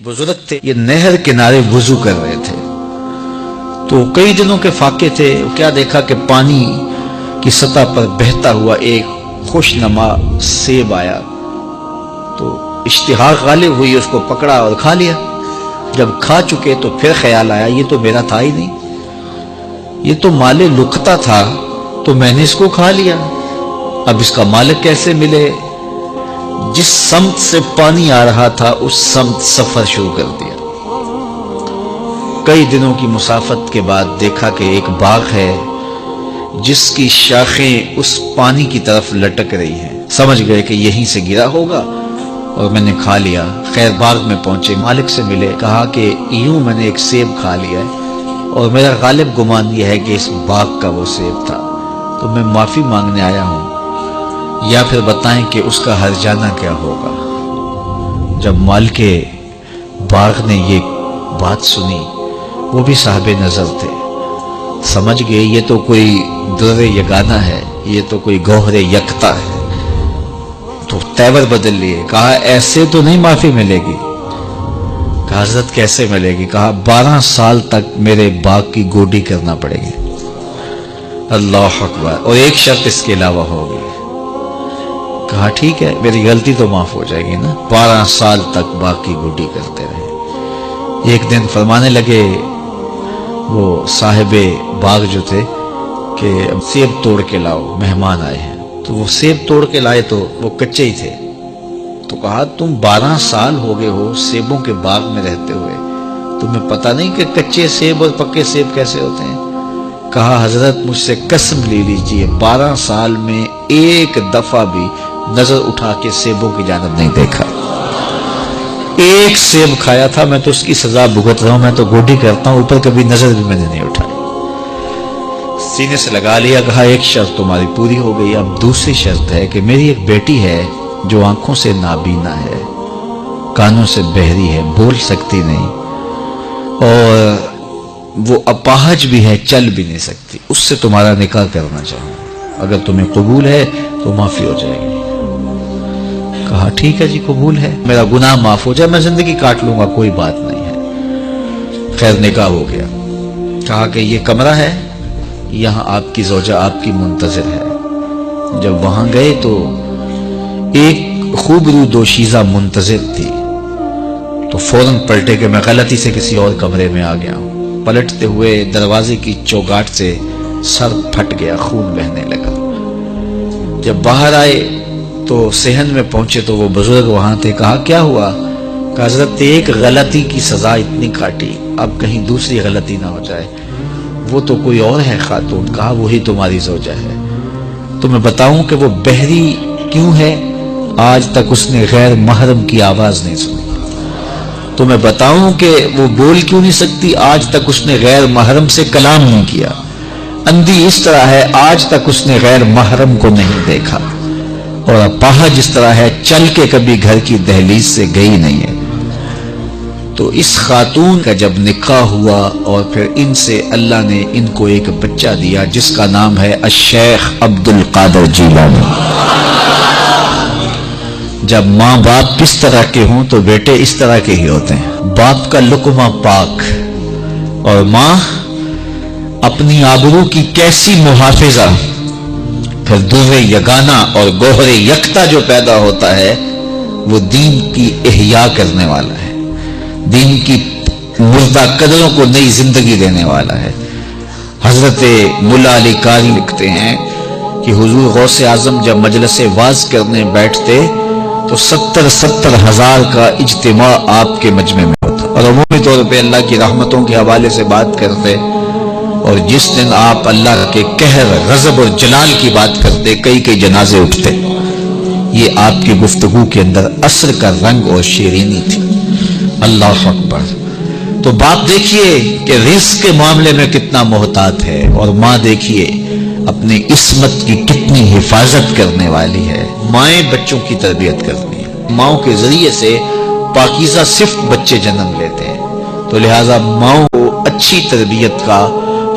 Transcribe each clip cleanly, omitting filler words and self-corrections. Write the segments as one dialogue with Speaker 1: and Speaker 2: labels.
Speaker 1: बुजुर्ग थे, ये नहर किनारे वुजू कर रहे थे। तो कई दिनों के फाके थे। क्या देखा कि पानी की सतह पर बहता हुआ एक खुशनमा सेब आया। तो इश्तिहा गालिब हुई, उसको पकड़ा और खा लिया। जब खा चुके तो फिर ख्याल आया ये तो मेरा था ही नहीं, ये तो माले लुकता था, तो मैंने इसको खा लिया। अब इसका मालिक कैसे मिले? जिस समत से पानी आ रहा था उस समत सफर शुरू कर दिया। कई दिनों की मुसाफत के बाद देखा कि एक बाग है जिसकी शाखें उस पानी की तरफ लटक रही हैं। समझ गए कि यहीं से गिरा होगा और मैंने खा लिया। खैर बाग में पहुंचे, मालिक से मिले, कहा कि यूं मैंने एक सेब खा लिया है और मेरा गालिब गुमान यह है कि इस बाग का वो सेब था, तो मैं माफी मांगने आया हूं, या फिर बताएं कि उसका हर्जाना क्या होगा। जब मालिके बाग ने ये बात सुनी, वो भी साहिब नजर थे, समझ गए ये तो कोई दुर्रे यगाना है, ये तो कोई गौहरे यकता है। तो तेवर बदल लिए, कहा ऐसे तो नहीं माफी मिलेगी। कहा हजरत कैसे मिलेगी? कहा 12 साल तक मेरे बाग की गोडी करना पड़ेगी। अल्लाह अकबर। और एक शर्त इसके अलावा होगी। कहा ठीक है, मेरी गलती तो माफ हो जाएगी ना। 12 साल तक बाग की गोडी करते रहे। एक दिन फरमाने लगे वो साहिबे बाग जो थे कि सेब तोड़ के लाओ, मेहमान आए हैं। तो वो सेब तोड़ के लाए तो वो कच्चे ही थे। तो कहा तुम 12 साल हो गए हो सेबों के बाग में रहते हुए, तुम्हें पता नहीं कि कच्चे सेब और पक्के सेब कैसे होते हैं? कहा हजरत मुझसे कसम ले लीजिए 12 साल में एक दफा भी नजर उठा के सेबों की जानब नहीं देखा। एक सेब खाया था, मैं तो उसकी सजा भुगत रहा हूं, मैं तो गोडी करता हूं, ऊपर कभी नजर भी मैंने नहीं उठाई। सीने से लगा लिया। कहा एक शर्त तुम्हारी पूरी हो गई, अब दूसरी शर्त है कि मेरी एक बेटी है जो आंखों से नाबीना है, कानों से बहरी है, बोल सकती नहीं, और वो अपाहज भी है, चल भी नहीं सकती। उससे तुम्हारा निकाह करना चाहूं, अगर तुम्हें कबूल है तो माफी हो जाएगी। कहा ठीक है जी, कबूल है, मेरा गुनाह माफ हो जाए, मैं जिंदगी काट लूंगा, कोई बात नहीं है। खैर निकाह हो गया। कहा कि ये कमरा है, यहां आपकी ज़ौजा आपकी मुंतज़िर है। जब वहां गए तो एक खूबरू दोशीज़ा मुंतज़िर थी। तो फौरन पलटे कि मैं गलती से किसी और कमरे में आ गया हूं। पलटते हुए दरवाजे की चौगाट से सर फट गया, खून बहने लगा। जब बाहर आए तो सेहन में पहुंचे तो वो बुजुर्ग वहां थे। कहा क्या हुआ? कहा हज़रत एक गलती की सजा इतनी काटी, अब कहीं दूसरी गलती ना हो जाए। वो तो कोई और है खातून। कहा वही तुम्हारी ज़ौजा है। तो मैं बताऊं कि वो बहरी क्यों है? आज तक उसने गैर महरम की आवाज नहीं सुनी। तो मैं बताऊं कि वो बोल क्यों नहीं सकती? आज तक उसने गैर महरम से कलाम नहीं किया। अंधी इस तरह है, आज तक उसने गैर महरम को नहीं देखा। और अपाहा जिस तरह है, चल के कभी घर की दहलीज से गई नहीं है। तो इस खातून का जब निकाह हुआ और फिर इनसे अल्लाह ने इनको एक बच्चा दिया जिसका नाम है अश-शेख अब्दुल कादिर जीलानी। जब माँ बाप किस तरह के हों तो बेटे इस तरह के ही होते हैं। बाप का लुकमा पाक और माँ अपनी आबरू की कैसी मुहाफिजा। फिर दुर्रे यगाना और गोहरे यकता जो पैदा होता है वो दीन की इह्या करने वाला है, दीन की मुर्दा कदरों को नई जिंदगी देने वाला है। हजरत मुल्ला अली कारी लिखते हैं कि हुजूर गौसे आजम जब मजलिस वाज करने बैठते तो 70 हज़ार का इज्तिमा आपके मजमे में होता, और अमूमी तौर पे अल्लाह की रहमतों के हवाले से बात करते। और जिस दिन आप अल्लाह के कहर, गजब और जलाल की बात करते, कई कई जनाजे उठते। ये आपकी गुफ्तगू के अंदर असर का रंग और शीरीनी थी। अल्लाह अकबर। तो बाप देखिए कि रिस्क के मामले में कितना मोहतात है, और माँ देखिए अपनी इस्मत की कितनी हिफाजत करने वाली है। माएँ बच्चों की तरबियत करती हैं, माओं के जरिए से पाकीज़ा सिर्फ बच्चे जन्म लेते हैं। तो लिहाजा माओं को अच्छी तरबियत का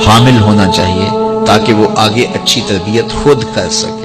Speaker 1: हामिल होना चाहिए ताकि वो आगे अच्छी तरबियत खुद कर सके।